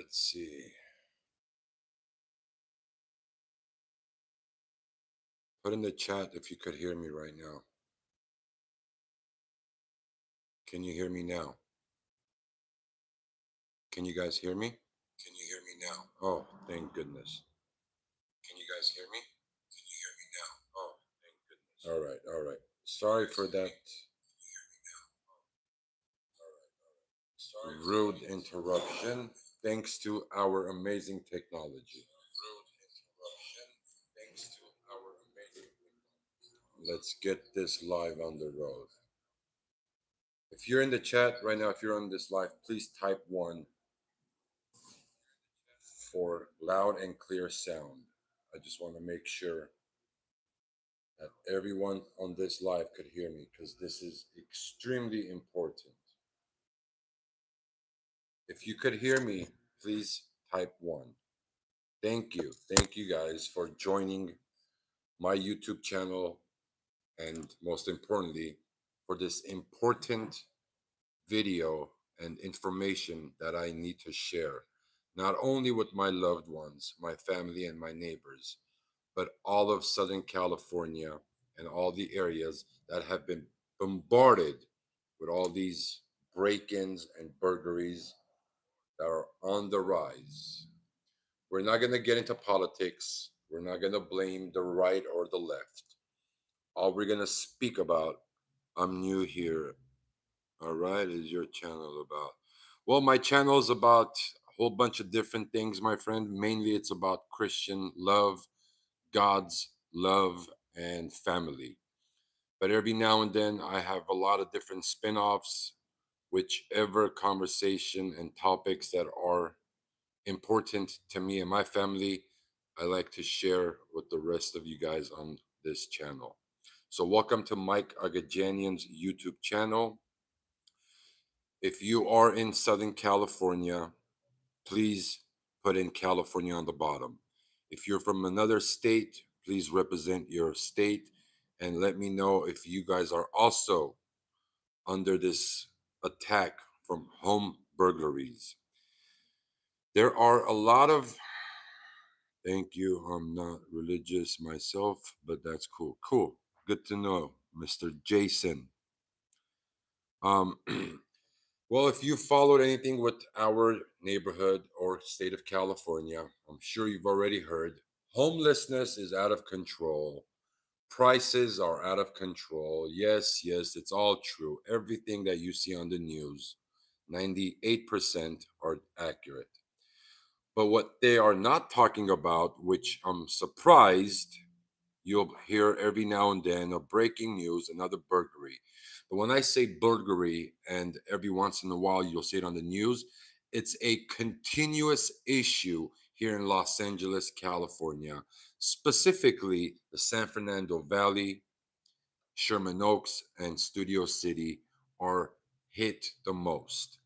Let's see. Put in the chat if you could hear me right now. Can you hear me now? Can you guys hear me? Can you hear me now? Oh, thank goodness. Can you guys hear me? Can you hear me now? Oh, thank goodness. All right. Sorry for that rude interruption. Thanks to our amazing technology. Let's get this live on the road. If you're in the chat right now, if you're on this live, please type one for loud and clear sound. I just want to make sure that everyone on this live could hear me because this is extremely important. If you could hear me, please type one. Thank you. Thank you guys for joining my YouTube channel and most importantly, for this important video and information that I need to share, not only with my loved ones, my family, and my neighbors, but all of Southern California and all the areas that have been bombarded with all these break ins and burglaries that are on the rise. We're not going to get into politics. We're not going to blame the right or the left. All we're going to speak about, I'm new here. All right, is your channel about? Well, my channel is about a whole bunch of different things, my friend. Mainly, it's about Christian love, God's love, and family. But every now and then, I have a lot of different spin offs, whichever conversation and topics that are important to me and my family, I like to share with the rest of you guys on this channel. So, welcome to Mike Agajanian's YouTube channel. If you are in Southern California, please put in California on the bottom. If you're from another state, please represent your state and let me know if you guys are also under this attack from home burglaries. There are a lot of, thank you, I'm not religious myself, but that's cool. Cool. Good to know, Mr. Jason. Um, Well, if you followed anything with our neighborhood or state of California, I'm sure you've already heard homelessness is out of control. Prices are out of control. Yes, yes, it's all true. Everything that you see on the news, 98% are accurate. But what they are not talking about, which I'm surprised you'll hear every now and then, a breaking news, another burglary. But when I say burglary, and every once in a while you'll see it on the news, it's a continuous issue here in Los Angeles, California, specifically the San Fernando Valley, Sherman Oaks, and Studio City are hit the most.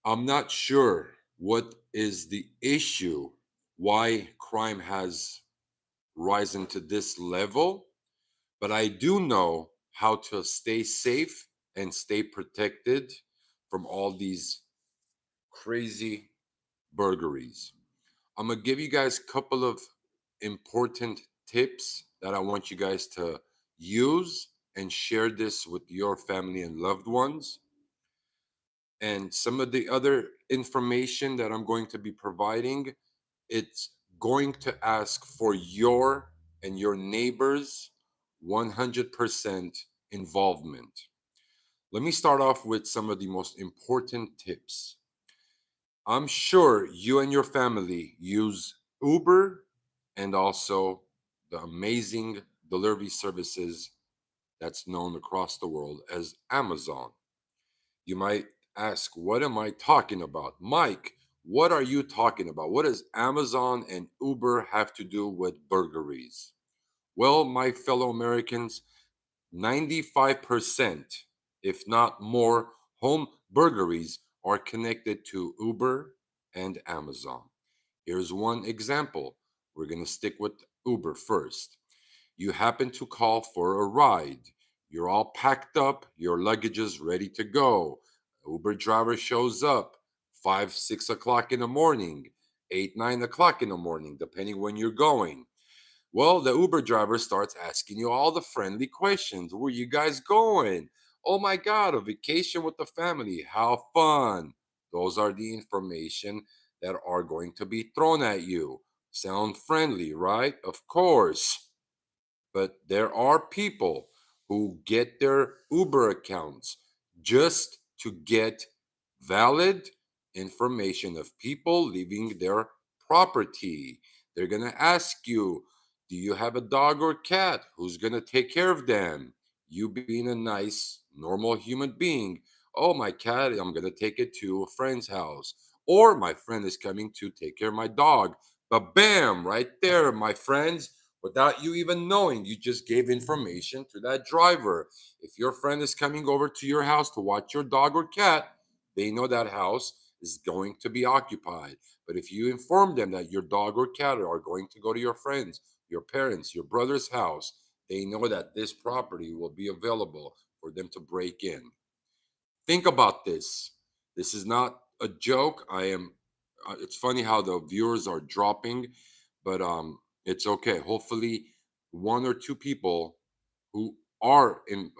I'm not sure what is the issue, why crime has risen to this level, but I do know how to stay safe and stay protected from all these crazy burglaries. I'm gonna give you guys a couple of important tips that I want you guys to use and share this with your family and loved ones. And some of the other information that I'm going to be providing, it's going to ask for your and your neighbors 100% involvement. Let me start off with some of the most important tips. I'm sure you and your family use Uber and also the amazing delivery services that's known across the world as Amazon. You might ask, what am I talking about? Mike, what are you talking about? What does Amazon and Uber have to do with burglaries? Well, my fellow Americans, 95%, if not more, home burglaries are connected to Uber and Amazon. Here's one example. We're going to stick with Uber first. You happen to call for a ride. You're all packed up, your luggage is ready to go. Uber driver shows up, 5, 6 o'clock in the morning, 8, 9 o'clock in the morning, depending when you're going. Well, the Uber driver starts asking you all the friendly questions. Where you guys going? Oh my God, a vacation with the family. How fun. Those are the information that are going to be thrown at you. Sound friendly, right? Of course. But there are people who get their Uber accounts just to get valid information of people leaving their property. They're going to ask you, do you have a dog or cat? Who's going to take care of them? You being a nice, normal human being. Oh, my cat, I'm going to take it to a friend's house. Or my friend is coming to take care of my dog. But bam, right there, my friends, without you even knowing, you just gave information to that driver. If your friend is coming over to your house to watch your dog or cat, they know that house is going to be occupied. But if you inform them that your dog or cat are going to go to your friends, your parents, your brother's house, they know that this property will be available for them to break in. Think about this. This is not a joke. I am. It's funny how the viewers are dropping, but it's okay. Hopefully, one or two people who are in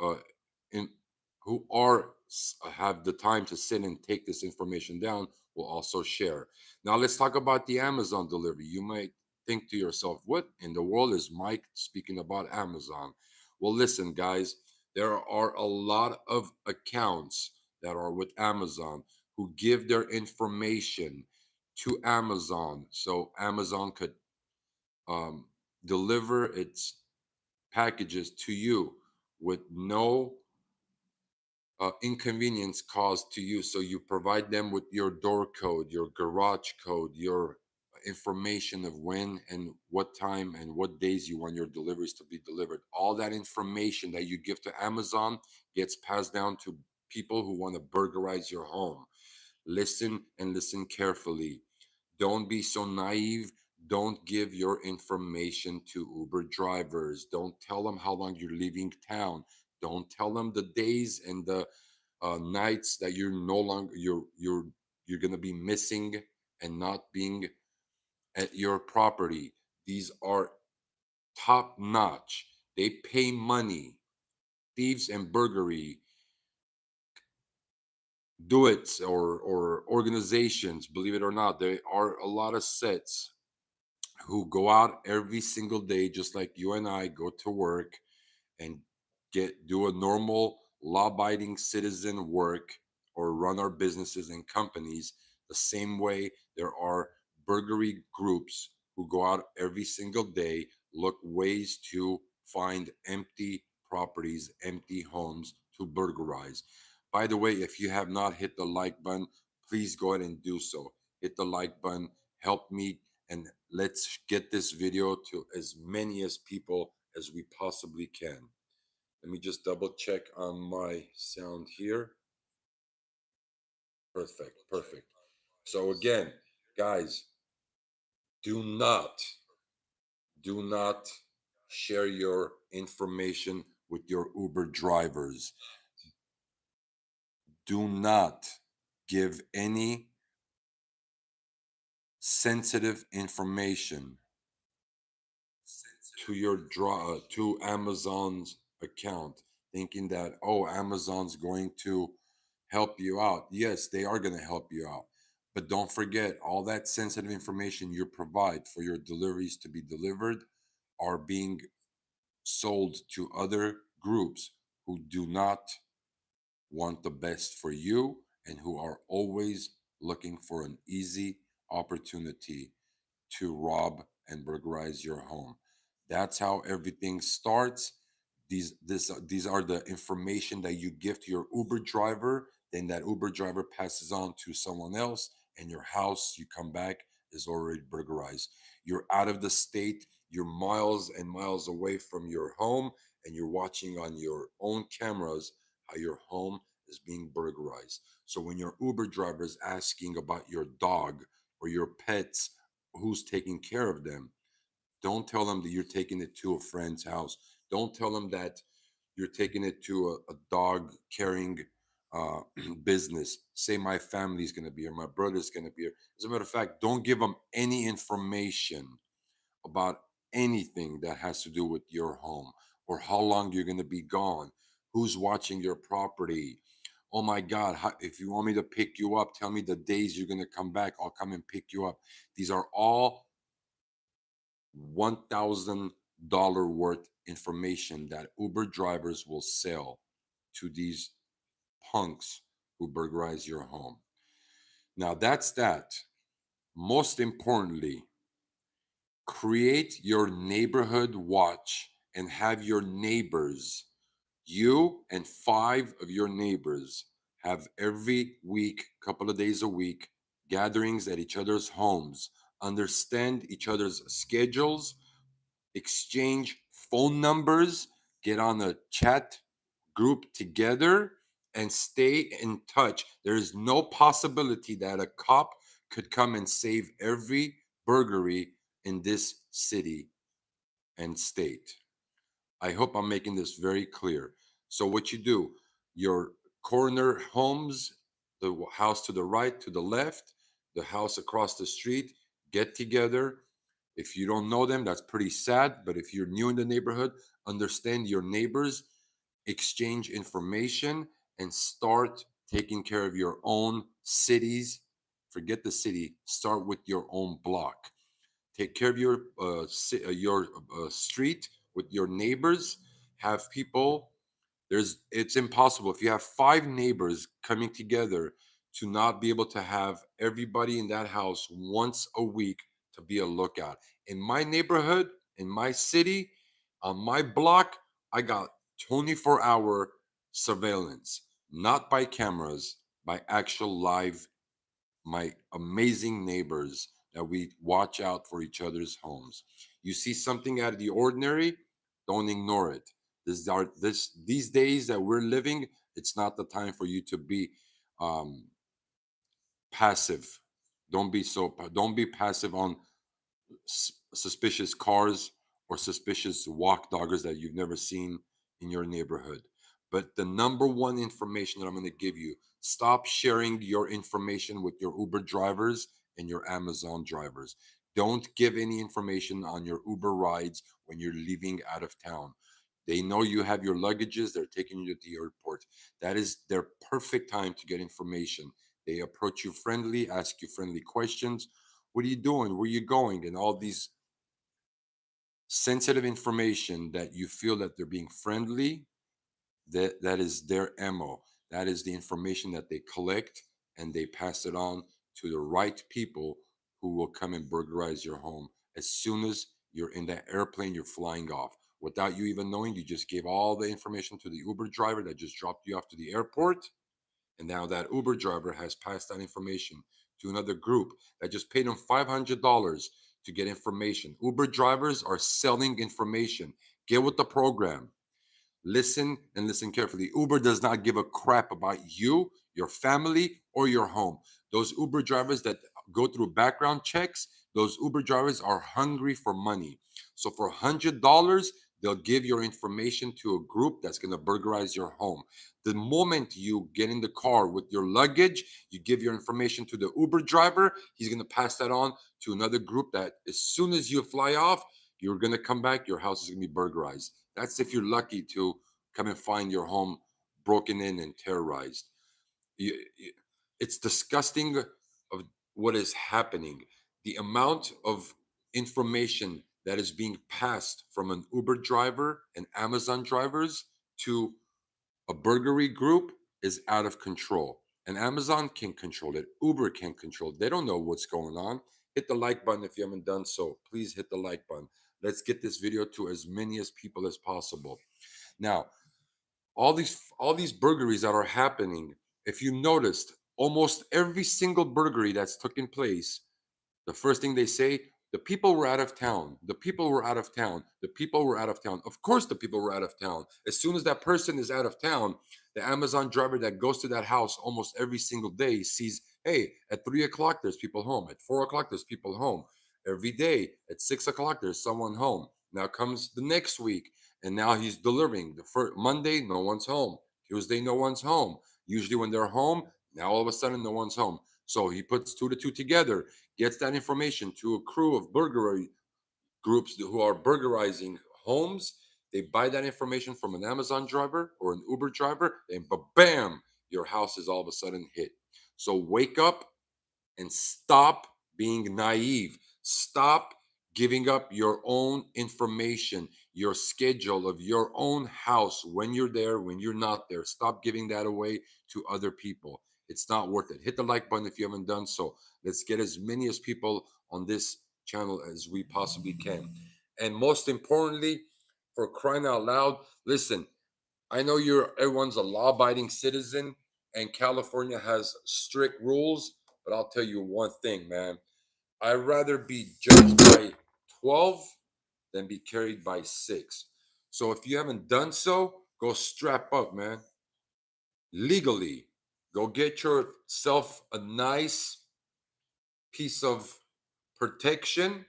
who have the time to sit and take this information down will also share. Now let's talk about the Amazon delivery. You might think to yourself, "What in the world is Mike speaking about Amazon?" Well, listen, guys. There are a lot of accounts that are with Amazon who give their information to Amazon so Amazon could um, deliver its packages to you with no inconvenience caused to you. So you provide them with your door code, your garage code, your information of when and what time and what days you want your deliveries to be delivered. All that information that you give to Amazon gets passed down to people who want to burglarize your home. Listen and listen carefully. Don't be so naive. Don't give your information to Uber drivers. Don't tell them how long you're leaving town. Don't tell them the days and the nights that you're no longer you're going to be missing and not being at your property. These are top notch. They pay money. Thieves and burglary do it, or organizations, believe it or not, there are a lot of sets who go out every single day just like you and I go to work and get do a normal law-abiding citizen work or run our businesses and companies the same way. There are burglary groups who go out every single day, look ways to find empty properties, empty homes to burglarize. By the way, if you have not hit the like button, please go ahead and do so. Hit the like button, help me, and let's get this video to as many as people as we possibly can. Let me just double check on my sound here. Perfect, perfect. So again, guys, do not, do not share your information with your Uber drivers. Do not give any sensitive information to your draw to Amazon's account, thinking that, oh, Amazon's going to help you out. Yes, they are going to help you out, but don't forget, all that sensitive information you provide for your deliveries to be delivered are being sold to other groups who do not want the best for you and who are always looking for an easy opportunity to rob and burglarize your home. That's how everything starts. These are the information that you give to your Uber driver. Then that Uber driver passes on to someone else, and your house, you come back, is already burglarized. You're out of the state. You're miles and miles away from your home, and you're watching on your own cameras how your home is being burglarized. So when your Uber driver is asking about your dog or your pets, who's taking care of them, don't tell them that you're taking it to a friend's house. Don't tell them that you're taking it to a dog carrying uh, business. Say my family's going to be here, my brother's going to be here. As a matter of fact, don't give them any information about anything that has to do with your home or how long you're going to be gone, who's watching your property. Oh my God, if you want me to pick you up, tell me the days you're going to come back. I'll come and pick you up. These are all $1,000 worth information that Uber drivers will sell to these punks who burglarize your home. Now, that's that. Most importantly, create your neighborhood watch and have your neighbors, you and 5 of your neighbors, have every week, couple of days a week, gatherings at each other's homes, understand each other's schedules, exchange phone numbers, get on a chat group together, and stay in touch. There is no possibility that a cop could come and save every burglary in this city and state. I hope I'm making this very clear. So, what you do, your corner homes, the house to the right, to the left, the house across the street, get together. If you don't know them, that's pretty sad. But if you're new in the neighborhood, understand your neighbors, exchange information, and start taking care of your own cities. Forget the city, start with your own block. Take care of your street with your neighbors. Have people. It's impossible if you have 5 neighbors coming together to not be able to have everybody in that house once a week to be a lookout. In my neighborhood, in my city, on my block, I got 24-hour surveillance, not by cameras, by actual live, my amazing neighbors that we watch out for each other's homes. You see something out of the ordinary, don't ignore it. These days that we're living, it's not the time for you to be um, passive. Don't be passive on suspicious cars or suspicious walk doggers that you've never seen in your neighborhood. But the number one information that I'm going to give you, stop sharing your information with your Uber drivers and your Amazon drivers. Don't give any information on your Uber rides when you're leaving out of town. They know you have your luggages, they're taking you to the airport. That is their perfect time to get information. They approach you friendly, ask you friendly questions. What are you doing? Where are you going? And all these sensitive information that you feel that they're being friendly, that is their MO. That is the information that they collect and they pass it on to the right people who will come and burglarize your home as soon as you're in that airplane, you're flying off. Without you even knowing, you just gave all the information to the Uber driver that just dropped you off to the airport. And now that Uber driver has passed that information to another group that just paid him $500 to get information. Uber drivers are selling information. Get with the program. Listen and listen carefully. Uber does not give a crap about you, your family, or your home. Those Uber drivers that go through background checks, those Uber drivers are hungry for money. So for $100, they'll give your information to a group that's going to burglarize your home. The moment you get in the car with your luggage, you give your information to the Uber driver. He's going to pass that on to another group that as soon as you fly off, you're going to come back, your house is going to be burglarized. That's if you're lucky to come and find your home broken in and terrorized. It's disgusting of what is happening. The amount of information that is being passed from an Uber driver and Amazon drivers to a burglary group is out of control. And Amazon can't control it. Uber can't control it. They don't know what's going on. Hit the like button if you haven't done so. Please hit the like button. Let's get this video to as many as people as possible. Now, all these burglaries that are happening, if you noticed, almost every single burglary that's taken place, the first thing they say, the people were out of town. The people were out of town. The people were out of town. Of course, the people were out of town. As soon as that person is out of town, the Amazon driver that goes to that house almost every single day sees, hey, at 3 o'clock, there's people home. At 4 o'clock, there's people home. Every day at 6 o'clock, there's someone home. Now comes the next week, and now he's delivering. The first Monday, no one's home. Tuesday, no one's home. Usually when they're home, now all of a sudden no one's home. So he puts two to two together, gets that information to a crew of burglary groups who are burglarizing homes. They buy that information from an Amazon driver or an Uber driver, and bam, your house is all of a sudden hit. So wake up and stop being naive. Stop giving up your own information, your schedule of your own house when you're there, when you're not there. Stop giving that away to other people. It's not worth it. Hit the like button if you haven't done so. Let's get as many as people on this channel as we possibly can. And most importantly, for crying out loud, listen, I know everyone's a law-abiding citizen, and California has strict rules. But I'll tell you one thing, man. I'd rather be judged by 12 than be carried by 6. So if you haven't done so, go strap up, man. Legally, go get yourself a nice piece of protection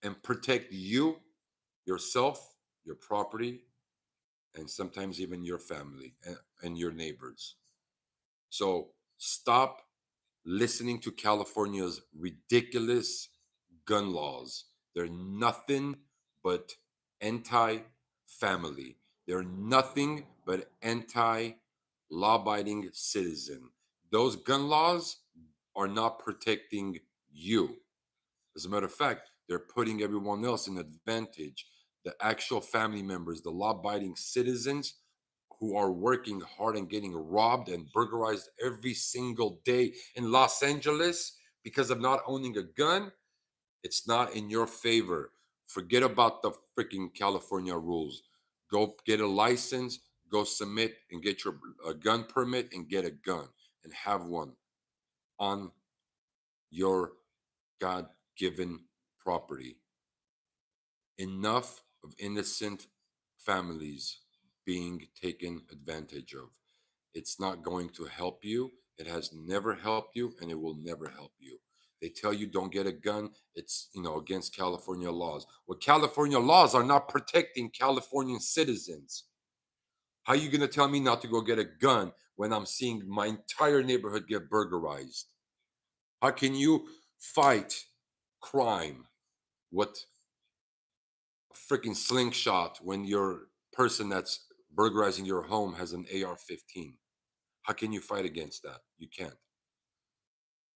and protect you, yourself, your property, and sometimes even your family and your neighbors. So stop listening to California's ridiculous gun laws. They're nothing but anti family. They're nothing but anti law abiding citizen. Those gun laws are not protecting you. As a matter of fact, they're putting everyone else in advantage. The actual family members, the law abiding citizens who are working hard and getting robbed and burglarized every single day in Los Angeles because of not owning a gun, it's not in your favor. Forget about the freaking California rules. Go get a license, go submit and get your a gun permit and get a gun and have one on your God given property. Enough of innocent families being taken advantage of. It's not going to help you. It has never helped you and it will never help you. They tell you don't get a gun. It's, against California laws. Well, California laws are not protecting Californian citizens. How are you going to tell me not to go get a gun when I'm seeing my entire neighborhood get burglarized? How can you fight crime with a freaking slingshot when your person that's burglarizing your home has an AR-15? How can you fight against that? You can't.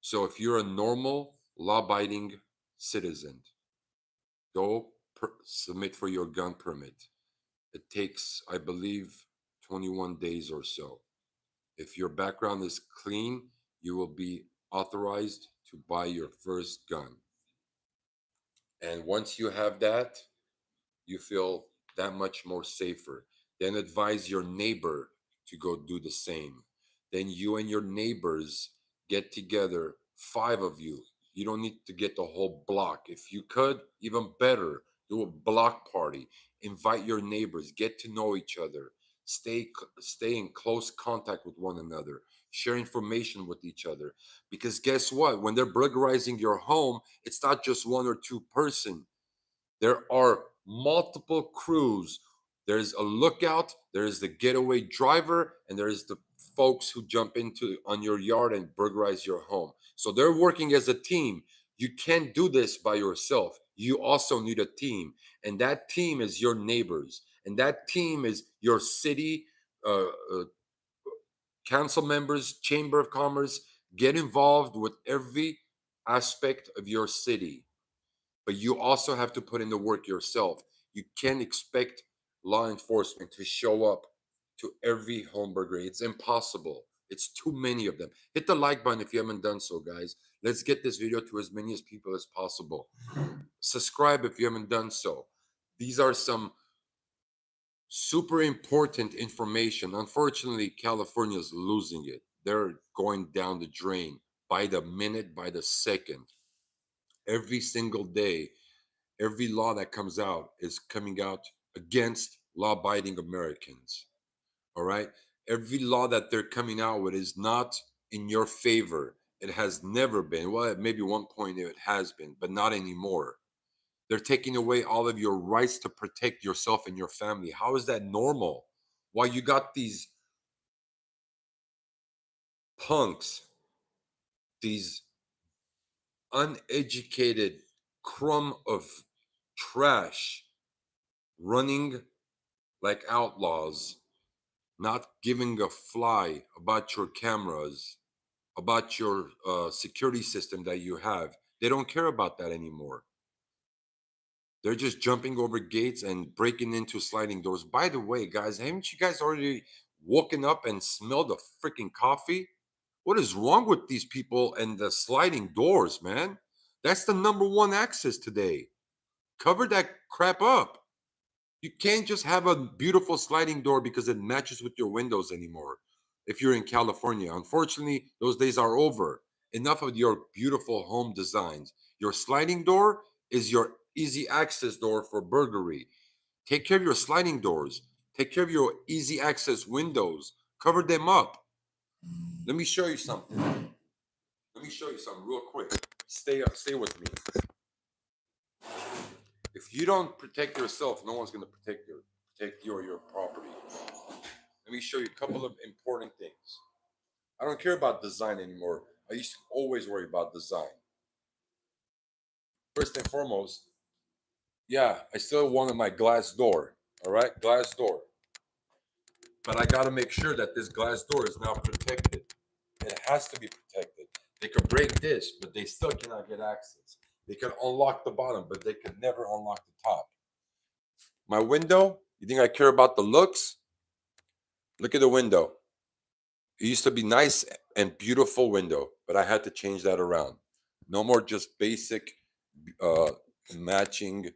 So if you're a normal, law-abiding citizen, go submit for your gun permit. It takes, I believe, 21 days or so. If your background is clean, you will be authorized to buy your first gun. And once you have that, you feel that much more safer. Then advise your neighbor to go do the same. Then you and your neighbors get together, 5 of you. You don't need to get the whole block. If you could, even better, do a block party. Invite your neighbors, get to know each other, stay in close contact with one another, share information with each other. Because guess what? When they're burglarizing your home, it's not just one or two person. There are multiple crews. There's a lookout, there's the getaway driver, and there's the folks who jump into on your yard and burglarize your home. So they're working as a team. You can't do this by yourself. You also need a team, and that team is your neighbors, and that team is your city council members, chamber of commerce. Get involved with every aspect of your city, but you also have to put in the work yourself. You can't expect law enforcement to show up to every home burglary. It's impossible. It's too many of them. Hit the like button if you haven't done so, guys. Let's get this video to as many as people as possible. Subscribe if you haven't done so. These are some super important information. Unfortunately, California is losing it. They're going down the drain by the minute, by the second. Every single day, every law that comes out is coming out against law abiding Americans. All right. Every law that they're coming out with is not in your favor. It has never been. Well, at maybe one point it has been, but not anymore. They're taking away all of your rights to protect yourself and your family. How is that normal? Why you got these punks, these uneducated crumb of trash running like outlaws, not giving a fly about your cameras, about your security system that you have. They don't care about that anymore. They're just jumping over gates and breaking into sliding doors. By the way, guys, haven't you guys already woken up and smelled the freaking coffee? What is wrong with these people and the sliding doors, man? That's the number one access today. Cover that crap up. You can't just have a beautiful sliding door because it matches with your windows anymore. If you're in California, unfortunately, those days are over. Enough of your beautiful home designs. Your sliding door is your easy access door for burglary. Take care of your sliding doors. Take care of your easy access windows. Cover them up. Let me show you something. Let me show you something real quick. Stay with me. If you don't protect yourself, no one's going to protect your property. Let me show you a couple of important things. I don't care about design anymore. I used to always worry about design. First and foremost, yeah, I still wanted my glass door. All right, glass door. But I got to make sure that this glass door is now protected. It has to be protected. They could break this, but they still cannot get access. They can unlock the bottom, but they could never unlock the top. My window, you think I care about the looks? Look at the window. It used to be nice and beautiful window, but I had to change that around. No more just basic uh matching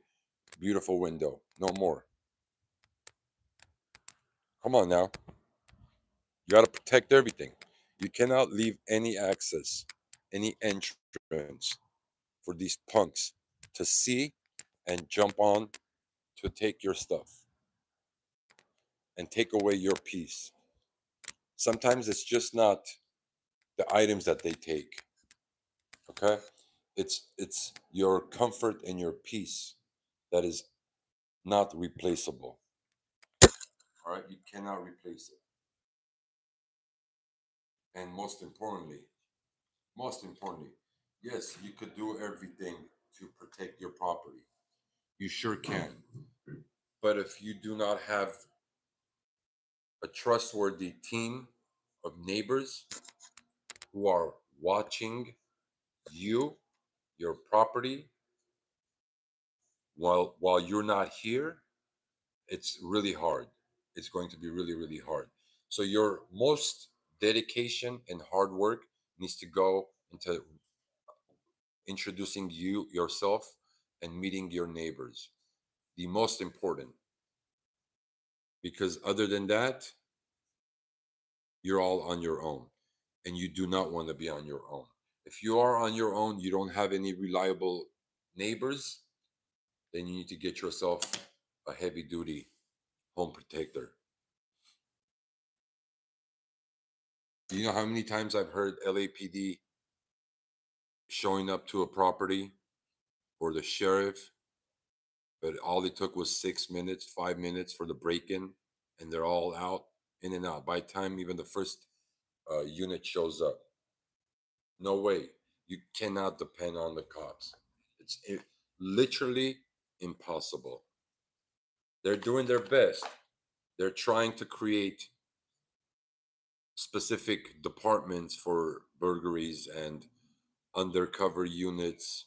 beautiful window. No more. Come on now. You got to protect everything. You cannot leave any access, any entrance for these punks to see and jump on to take your stuff and take away your peace. Sometimes it's just not the items that they take, okay? It's your comfort and your peace that is not replaceable. All right, you cannot replace it. And most importantly, yes, you could do everything to protect your property. You sure can. But if you do not have a trustworthy team of neighbors who are watching you, your property, while you're not here, it's really hard. It's going to be really, really hard. So your most dedication and hard work needs to go into introducing you yourself and meeting your neighbors. The most important, because other than that, you're all on your own, and you do not want to be on your own. If you are on your own, you don't have any reliable neighbors, then you need to get yourself a heavy duty home protector. Do you know how many times I've heard LAPD showing up to a property or the sheriff, but all it took was 6 minutes, 5 minutes for the break in, and they're all out, in and out. By the time even the first unit shows up, no way. You cannot depend on the cops. Literally impossible. They're doing their best. They're trying to create specific departments for burglaries and undercover units,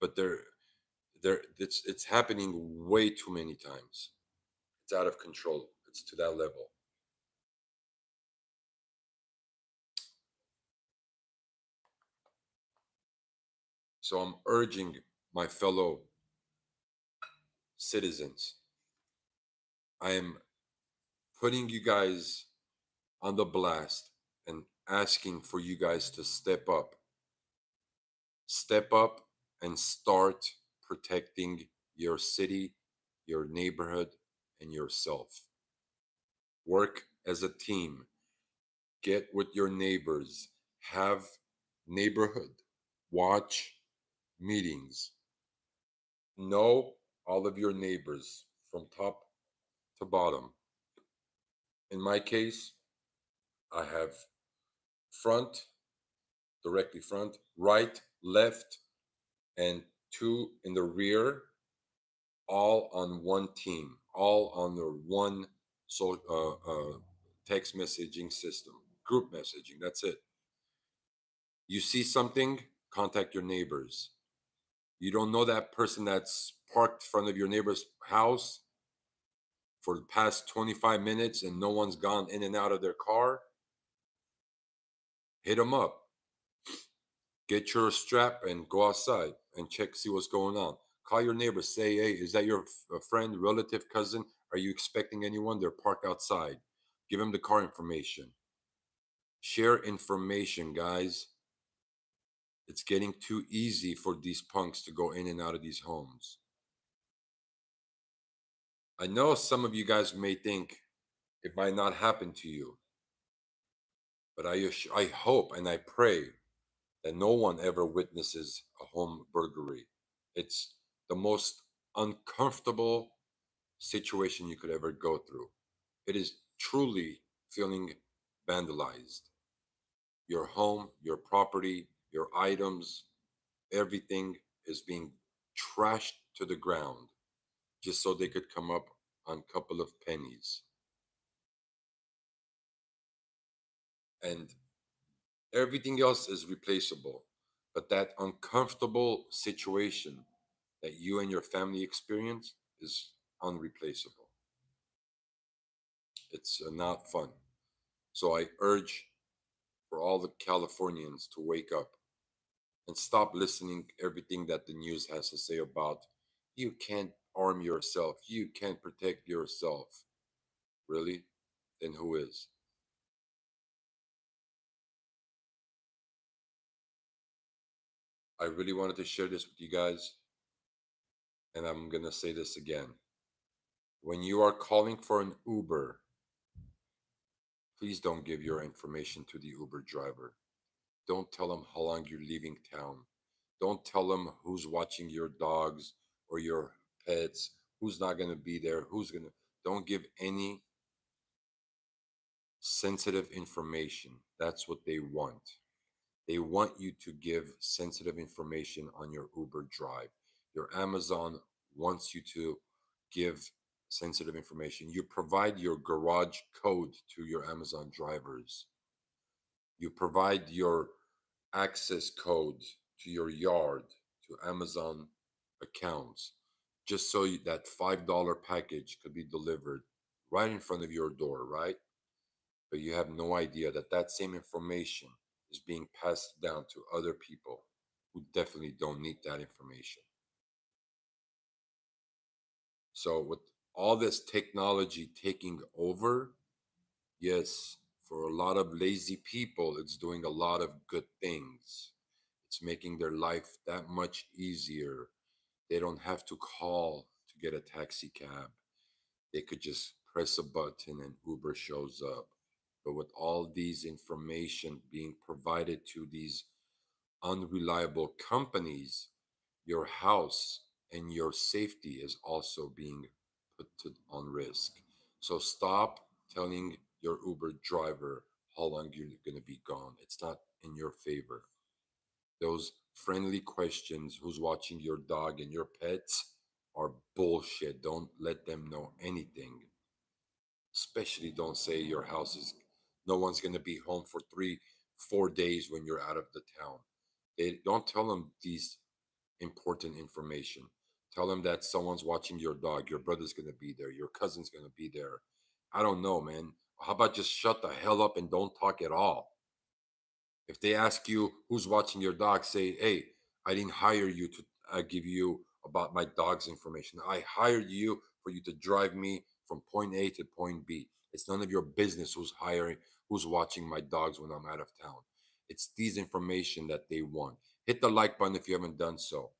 but it's happening way too many times. It's out of control. It's to that level. So I'm urging my fellow citizens. I am putting you guys on the blast and asking for you guys to step up. Step up and start protecting your city, your neighborhood, and yourself. Work as a team. Get with your neighbors. Have neighborhood watch meetings. Know all of your neighbors from top to bottom. In my case, I have front, directly front, right, left, and two in the rear, all on one team, all on the one so text messaging system, group messaging. That's it. You see something, contact your neighbors. You don't know that person that's parked in front of your neighbor's house for the past 25 minutes and no one's gone in and out of their car. Hit them up. Get your strap and go outside and check, see what's going on. Call your neighbor. Say, hey, is that your friend, relative, cousin? Are you expecting anyone? They're parked outside. Give them the car information. Share information, guys. It's getting too easy for these punks to go in and out of these homes. I know some of you guys may think it might not happen to you, but I hope and I pray that no one ever witnesses a home burglary. It's the most uncomfortable situation you could ever go through. It is truly feeling vandalized. Your home, your property, your items, everything is being trashed to the ground just so they could come up on a couple of pennies. And everything else is replaceable. But that uncomfortable situation that you and your family experience is unreplaceable. It's not fun. So I urge for all the Californians to wake up and stop listening everything that the news has to say about you can't arm yourself, you can't protect yourself. Really? Then who is? I really wanted to share this with you guys, and I'm going to say this again. When you are calling for an Uber, please don't give your information to the Uber driver. Don't tell them how long you're leaving town. Don't tell them who's watching your dogs or your pets, who's not going to be there, who's going to. Don't give any sensitive information. That's what they want. They want you to give sensitive information on your Uber drive. Your Amazon wants you to give sensitive information. You provide your garage code to your Amazon drivers. You provide your access code to your yard, to Amazon accounts, just so that $5 package could be delivered right in front of your door, right? But you have no idea that that same information is being passed down to other people who definitely don't need that information. So, with all this technology taking over, yes, for a lot of lazy people, it's doing a lot of good things. It's making their life that much easier. They don't have to call to get a taxi cab. They could just press a button and Uber shows up. But with all these information being provided to these unreliable companies, your house and your safety is also being on risk. So stop telling your Uber driver how long you're going to be gone. It's not in your favor. Those friendly questions, who's watching your dog and your pets, are bullshit. Don't let them know anything. Especially don't say your house is, no one's going to be home for 3 4 days when you're out of the town. They don't tell them these important information. Tell them that someone's watching your dog, your brother's going to be there, your cousin's going to be there. I don't know, man. How about just shut the hell up and don't talk at all? If they ask you who's watching your dog, say, hey, I didn't hire you to give you about my dog's information. I hired you for you to drive me from point A to point B. It's none of your business who's hiring, who's watching my dogs when I'm out of town. It's these information that they want. Hit the like button if you haven't done so.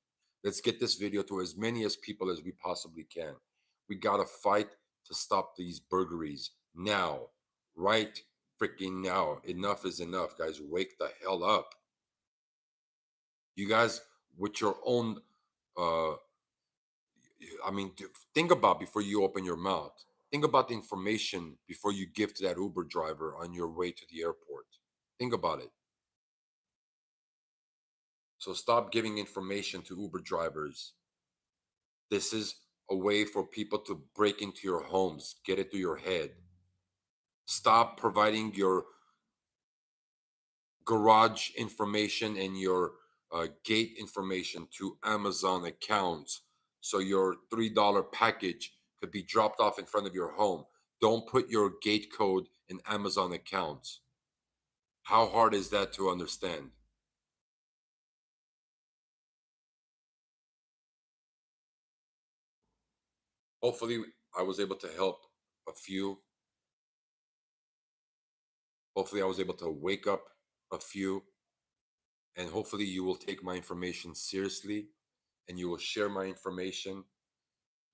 Let's get this video to as many as people as we possibly can. We got to fight to stop these burglaries now, right freaking now. Enough is enough, guys. Wake the hell up. You guys, with your own, uh, I mean, think about before you open your mouth. Think about the information before you give to that Uber driver on your way to the airport. Think about it. So stop giving information to Uber drivers. This is a way for people to break into your homes, get it through your head. Stop providing your garage information and your gate information to Amazon accounts so your $3 package could be dropped off in front of your home. Don't put your gate code in Amazon accounts. How hard is that to understand? Hopefully, I was able to help a few. Hopefully, I was able to wake up a few. And hopefully, you will take my information seriously and you will share my information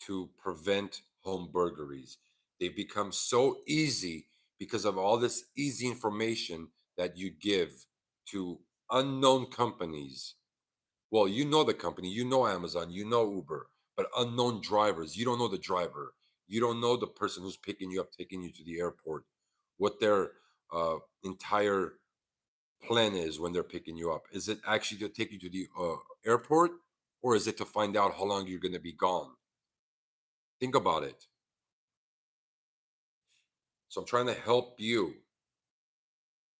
to prevent home burglaries. They become so easy because of all this easy information that you give to unknown companies. Well, you know the company, you know Amazon, you know Uber, but unknown drivers, you don't know the driver. You don't know the person who's picking you up, taking you to the airport, what their entire plan is when they're picking you up. Is it actually to take you to the airport, or is it to find out how long you're going to be gone? Think about it. So I'm trying to help you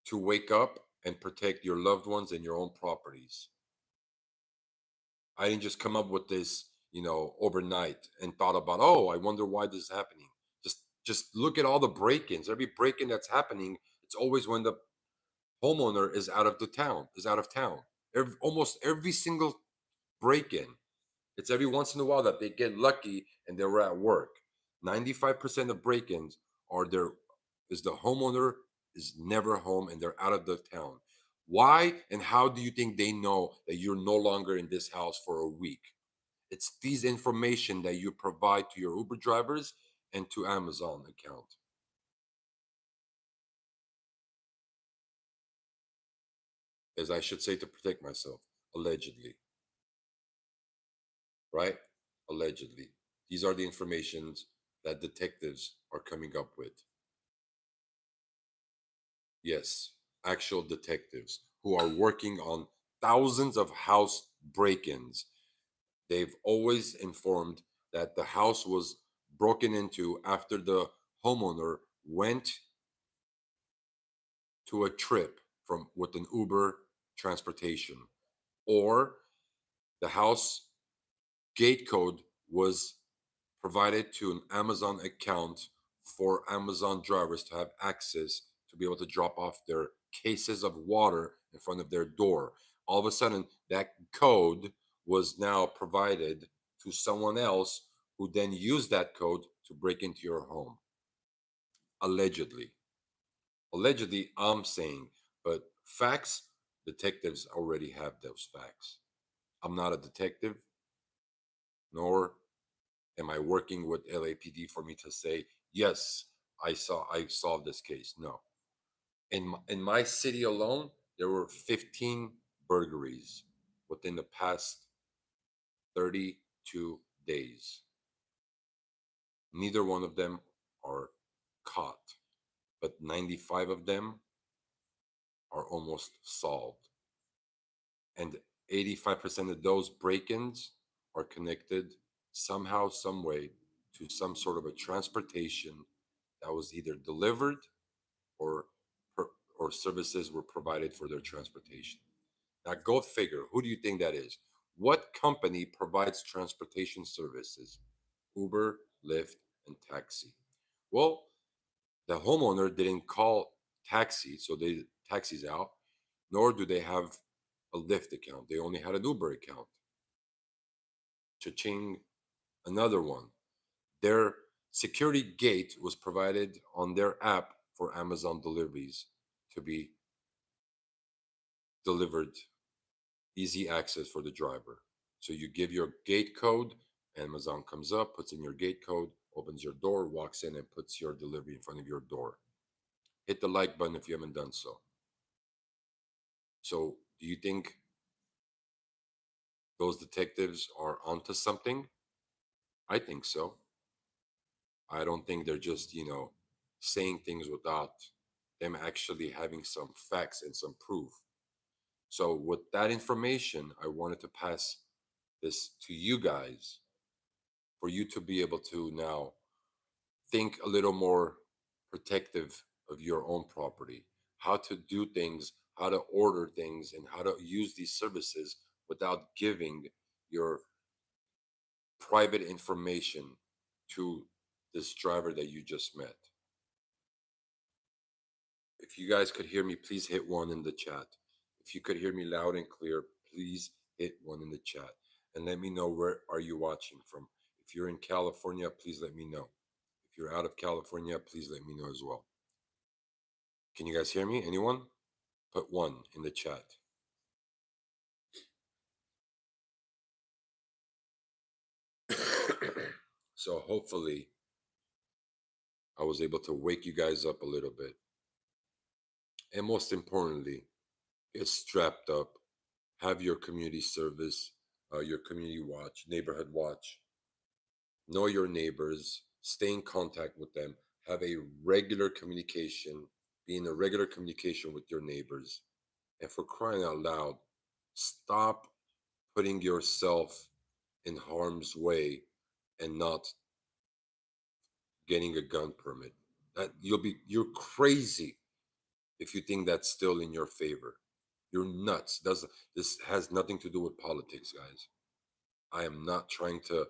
to wake up and protect your loved ones and your own properties. I didn't just come up with this, overnight and thought about, oh, I wonder why this is happening. Just look at all the break-ins. Every break-in that's happening, it's always when the homeowner is out of town. Almost every single break-in, it's every once in a while that they get lucky and they're at work. 95% of break-ins are there is the homeowner is never home and they're out of the town. Why and how do you think they know that you're no longer in this house for a week? It's these information that you provide to your Uber drivers and to Amazon account, as I should say, to protect myself, allegedly, right? Allegedly. These are the informations that detectives are coming up with. Yes, actual detectives who are working on thousands of house break ins. They've always informed that the house was broken into after the homeowner went to a trip from with an Uber transportation, or the house gate code was provided to an Amazon account for Amazon drivers to have access to be able to drop off their cases of water in front of their door. All of a sudden, that code was now provided to someone else who then used that code to break into your home. Allegedly. Allegedly, I'm saying, but facts, detectives already have those facts. I'm not a detective, nor am I working with LAPD for me to say, yes, I solved this case? No. In my city alone, there were 15 burglaries within the past 32 days. Neither one of them are caught, but 95 of them are almost solved. And 85% of those break-ins are connected somehow, some way to some sort of a transportation that was either delivered or or services were provided for their transportation. Now, go figure. Who do you think that is? What company provides transportation services? Uber, Lyft, and taxi. Well, the homeowner didn't call taxi, so they taxis out, nor do they have a Lyft account. They only had an Uber account. Cha-ching, another one. Their security gate was provided on their app for Amazon deliveries to be delivered, easy access for the driver. So you give your gate code, Amazon comes up, puts in your gate code, opens your door, walks in, and puts your delivery in front of your door. Hit the like button if you haven't done so. So, do you think those detectives are onto something? I think so. I don't think they're just, saying things without them actually having some facts and some proof. So, with that information, I wanted to pass this to you guys for you to be able to now think a little more protective of your own property, how to do things, how to order things, and how to use these services without giving your private information to this driver that you just met. If you guys could hear me, please hit one in the chat. If you could hear me loud and clear, please hit one in the chat and let me know where are you watching from. If you're in California, please let me know. If you're out of California, please let me know as well. Can you guys hear me? Anyone? Put one in the chat. So hopefully I was able to wake you guys up a little bit. And most importantly, get strapped up, have your community service, your community watch, neighborhood watch, know your neighbors, stay in contact with them, have a regular communication, be in a regular communication with your neighbors. And for crying out loud, stop putting yourself in harm's way and not getting a gun permit. That you're crazy if you think that's still in your favor. You're nuts. This has nothing to do with politics, guys. I am not trying to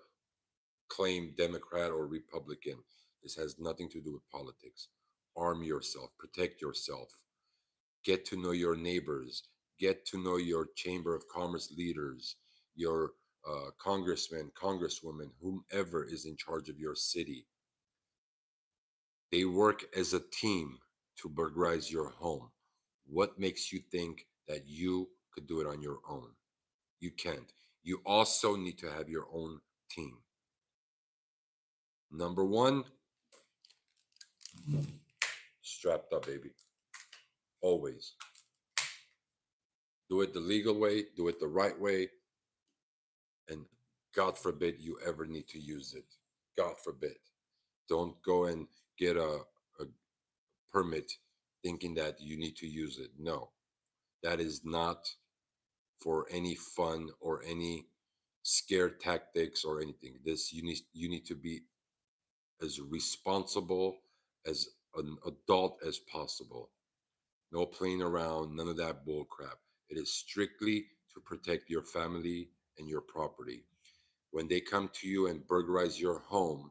claim Democrat or Republican. This has nothing to do with politics. Arm yourself, protect yourself, get to know your neighbors, get to know your Chamber of Commerce leaders, your congressman, congresswoman, whomever is in charge of your city. They work as a team to burglarize your home. What makes you think that you could do it on your own? You can't. You also need to have your own team. Number one, strapped up, baby. Always. Do it the legal way, do it the right way, and God forbid you ever need to use it. God forbid. Don't go and get a permit thinking that you need to use it. No, that is not for any fun or any scare tactics or anything. This you need to be as responsible as an adult as possible. No playing around, none of that bull crap. It is strictly to protect your family and your property. When they come to you and burglarize your home,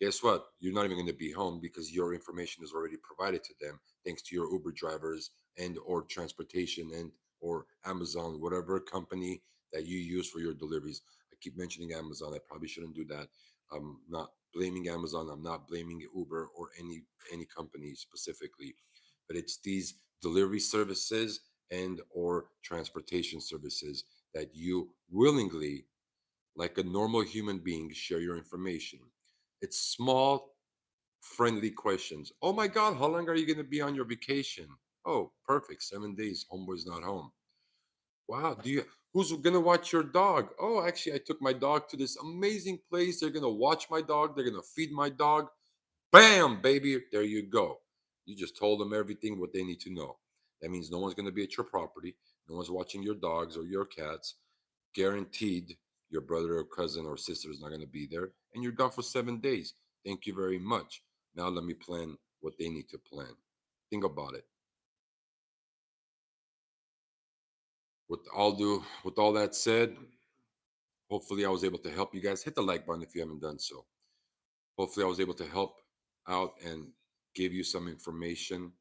guess what? You're not even going to be home because your information is already provided to them thanks to your Uber drivers and or transportation and or Amazon, whatever company that you use for your deliveries. I keep mentioning Amazon. I probably shouldn't do that. I'm not blaming Amazon. I'm not blaming Uber or any company specifically, but it's these delivery services and or transportation services that you willingly, like a normal human being, share your information. It's small, friendly questions. Oh my God, how long are you going to be on your vacation? Oh, perfect. 7 days. Homeboy's not home. Wow. Who's going to watch your dog? Oh, actually, I took my dog to this amazing place. They're going to watch my dog. They're going to feed my dog. Bam, baby. There you go. You just told them everything what they need to know. That means no one's going to be at your property. No one's watching your dogs or your cats. Guaranteed your brother or cousin or sister is not going to be there. And you're gone for 7 days. Thank you very much. Now let me plan what they need to plan. Think about it. With all that said, hopefully I was able to help you guys. Hit the like button if you haven't done so. Hopefully I was able to help out and give you some information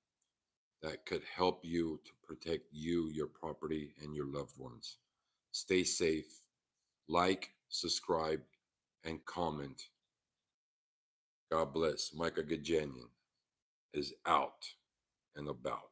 that could help you to protect you, your property, and your loved ones. Stay safe, like, subscribe, and comment. God bless. Micah Gajanian is out and about.